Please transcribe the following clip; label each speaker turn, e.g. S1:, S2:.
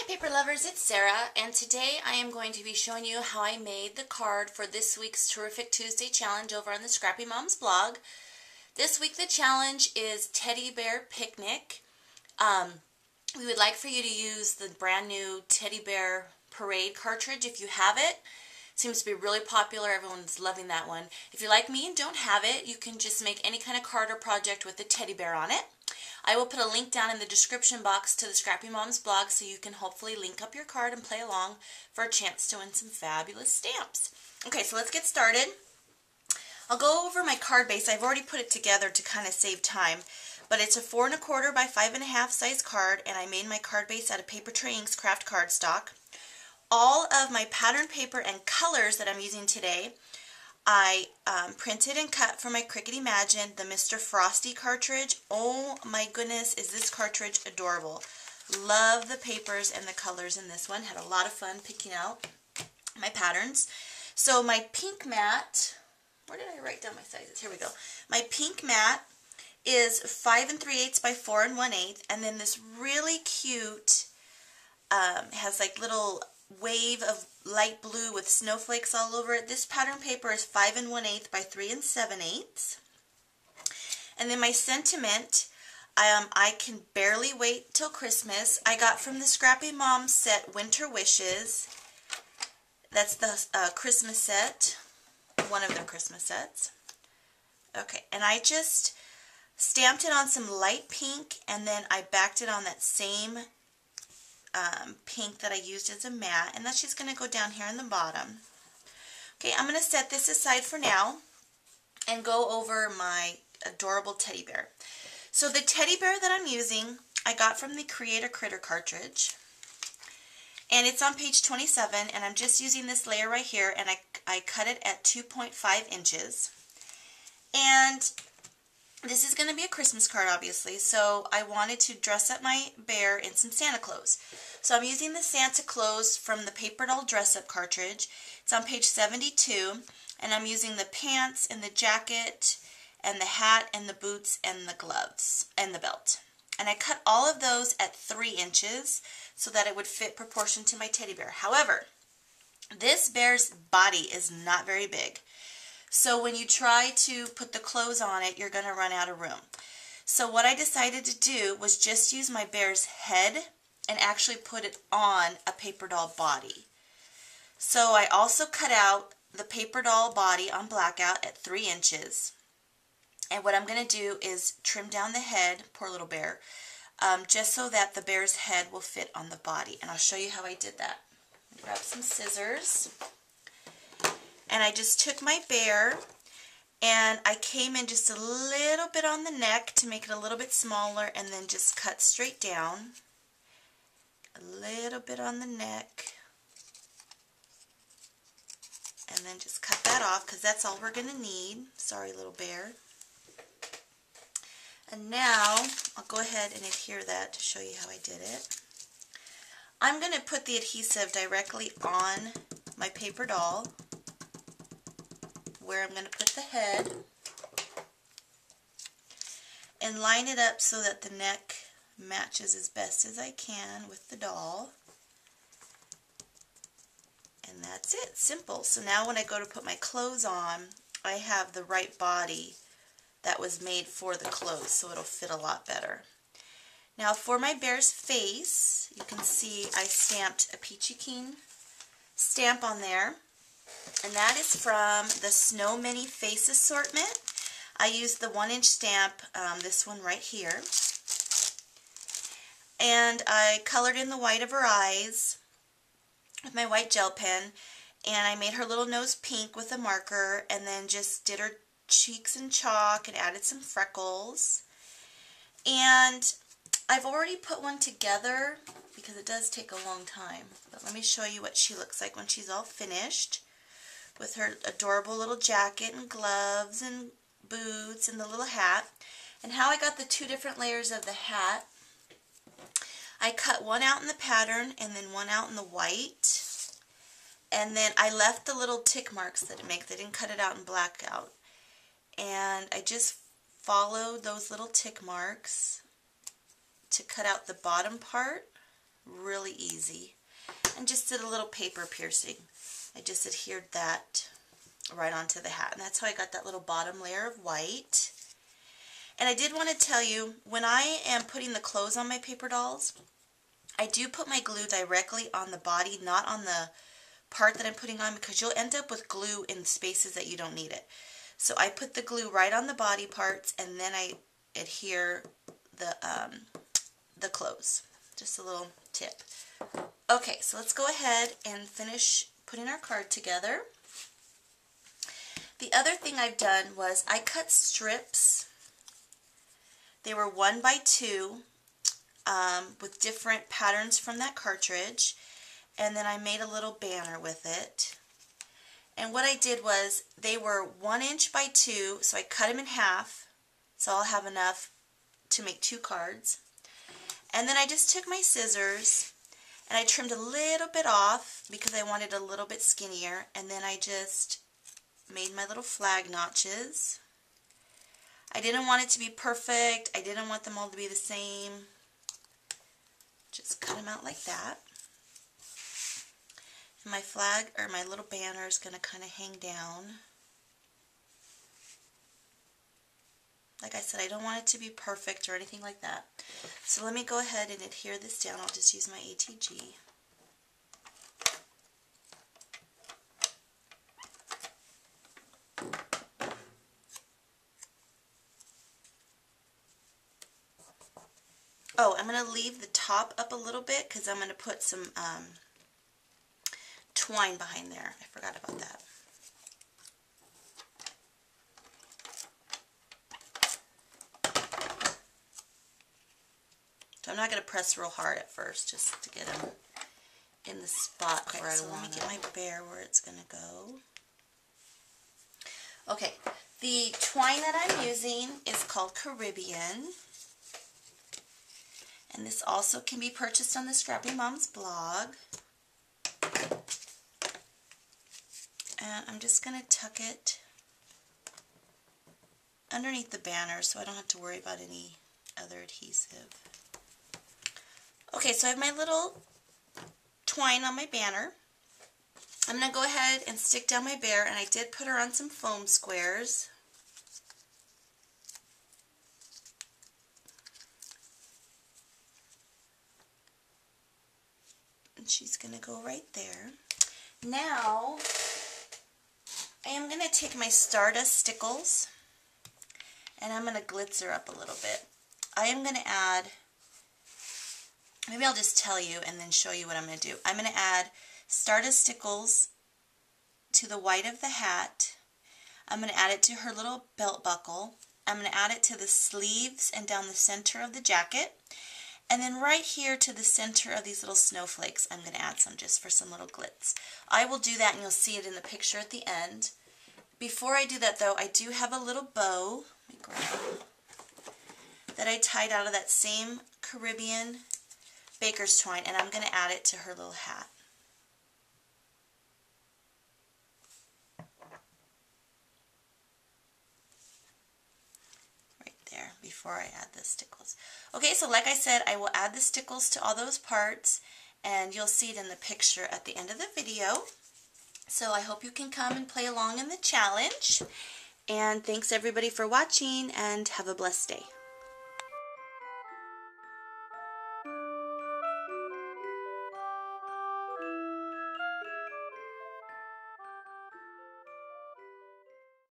S1: paper lovers, it's Sarah, and today I am going to be showing you how I made the card for this week's Terrific Tuesday challenge over on the Scrappy Moms blog. This week the challenge is Teddy Bear Picnic. We would like for you to use the brand new Teddy Bear Parade cartridge if you have it. It seems to be really popular. Everyone's loving that one. If you're like me and don't have it, you can just make any kind of card or project with a teddy bear on it. I will put a link down in the description box to the Scrappy Moms blog so you can hopefully link up your card and play along for a chance to win some fabulous stamps. Okay, so let's get started. I'll go over my card base. I've already put it together to kind of save time, but it's a 4 1/4 by 5 1/2 size card, and I made my card base out of Paper-Trey Inks craft cardstock. All of my pattern paper and colors that I'm using today, I printed and cut for my Cricut Imagine, the Mr. Frosty cartridge. Oh my goodness, is this cartridge adorable. Love the papers and the colors in this one. Had a lot of fun picking out my patterns. So my pink mat, where did I write down my sizes? Here we go. My pink mat is 5 3/8 by 4 1/8, and then this really cute, has like little wave of light blue with snowflakes all over it. This pattern paper is 5 1/8 by 3 7/8. And then my sentiment, I can barely wait till Christmas. I got from the Scrappy Mom set Winter Wishes. That's the Christmas set, one of their Christmas sets. Okay, and I just stamped it on some light pink, and then I backed it on that same pink that I used as a mat, and that's just going to go down here on the bottom. Okay, I'm going to set this aside for now and go over my adorable teddy bear. So the teddy bear that I'm using, I got from the Create a Critter cartridge, and it's on page 27, and I'm just using this layer right here, and I cut it at 2.5 inches. And this is going to be a Christmas card, obviously, so I wanted to dress up my bear in some Santa clothes. So I'm using the Santa Claus from the Paper Doll Dress Up cartridge. It's on page 72, and I'm using the pants and the jacket and the hat and the boots and the gloves and the belt. And I cut all of those at 3 inches so that it would fit proportion to my teddy bear. However, this bear's body is not very big. So when you try to put the clothes on it, you're going to run out of room. So what I decided to do was just use my bear's head and actually put it on a paper doll body. So I also cut out the paper doll body on blackout at 3 inches. And what I'm going to do is trim down the head, poor little bear, just so that the bear's head will fit on the body. And I'll show you how I did that. Grab some scissors. And I just took my bear and I came in just a little bit on the neck to make it a little bit smaller, and then just cut straight down. A little bit on the neck. And then just cut that off because that's all we're going to need. Sorry, little bear. And now I'll go ahead and adhere that to show you how I did it. I'm going to put the adhesive directly on my paper doll, where I'm going to put the head, and line it up so that the neck matches as best as I can with the doll. And that's it. Simple. So now when I go to put my clothes on, I have the right body that was made for the clothes, so it'll fit a lot better. Now for my bear's face, you can see I stamped a Peachy Keen stamp on there. And that is from the Snow Mini Face Assortment. I used the 1-inch stamp, this one right here. And I colored in the white of her eyes with my white gel pen. And I made her little nose pink with a marker, and then just did her cheeks in chalk and added some freckles. And I've already put one together because it does take a long time. But let me show you what she looks like when she's all finished, with her adorable little jacket and gloves and boots and the little hat. And how I got the 2 different layers of the hat, I cut one out in the pattern and then one out in the white. And then I left the little tick marks that it makes. I didn't cut it out in blackout. And I just followed those little tick marks to cut out the bottom part really easy. And just did a little paper piercing. I just adhered that right onto the hat. And that's how I got that little bottom layer of white. And I did want to tell you, when I am putting the clothes on my paper dolls, I do put my glue directly on the body, not on the part that I'm putting on, because you'll end up with glue in spaces that you don't need it. So I put the glue right on the body parts, and then I adhere the clothes. Just a little tip. Okay, so let's go ahead and finish putting our card together. The other thing I've done was I cut strips. They were 1 by 2 with different patterns from that cartridge, and then I made a little banner with it. And what I did was they were 1 inch by 2, so I cut them in half, so I'll have enough to make 2 cards. And then I just took my scissors and I trimmed a little bit off because I wanted a little bit skinnier, and then I just made my little flag notches. I didn't want it to be perfect. I didn't want them all to be the same. Just cut them out like that. And my flag, or my little banner, is going to kind of hang down. Like I said, I don't want it to be perfect or anything like that. So let me go ahead and adhere this down. I'll just use my ATG. Oh, I'm going to leave the top up a little bit because I'm going to put some twine behind there. I forgot about that. So I'm not going to press real hard at first, just to get them in the spot where I want them. Let me get my bear where it's going to go. Okay, the twine that I'm using is called Caribbean. And this also can be purchased on the Scrappy Moms blog. And I'm just going to tuck it underneath the banner so I don't have to worry about any other adhesive. Okay, so I have my little twine on my banner. I'm going to go ahead and stick down my bear, and I did put her on some foam squares. And she's going to go right there. Now, I am going to take my Stardust stickles, and I'm going to glitz her up a little bit. I am going to add, maybe I'll just tell you and then show you what I'm going to do. I'm going to add Stardust stickles to the white of the hat. I'm going to add it to her little belt buckle. I'm going to add it to the sleeves and down the center of the jacket. And then right here to the center of these little snowflakes, I'm going to add some just for some little glitz. I will do that and you'll see it in the picture at the end. Before I do that though, I do have a little bow, let me grab it, that I tied out of that same Caribbean baker's twine, and I'm going to add it to her little hat. Right there, before I add the stickles. Okay, so like I said, I will add the stickles to all those parts, and you'll see it in the picture at the end of the video. So I hope you can come and play along in the challenge. And thanks everybody for watching, and have a blessed day.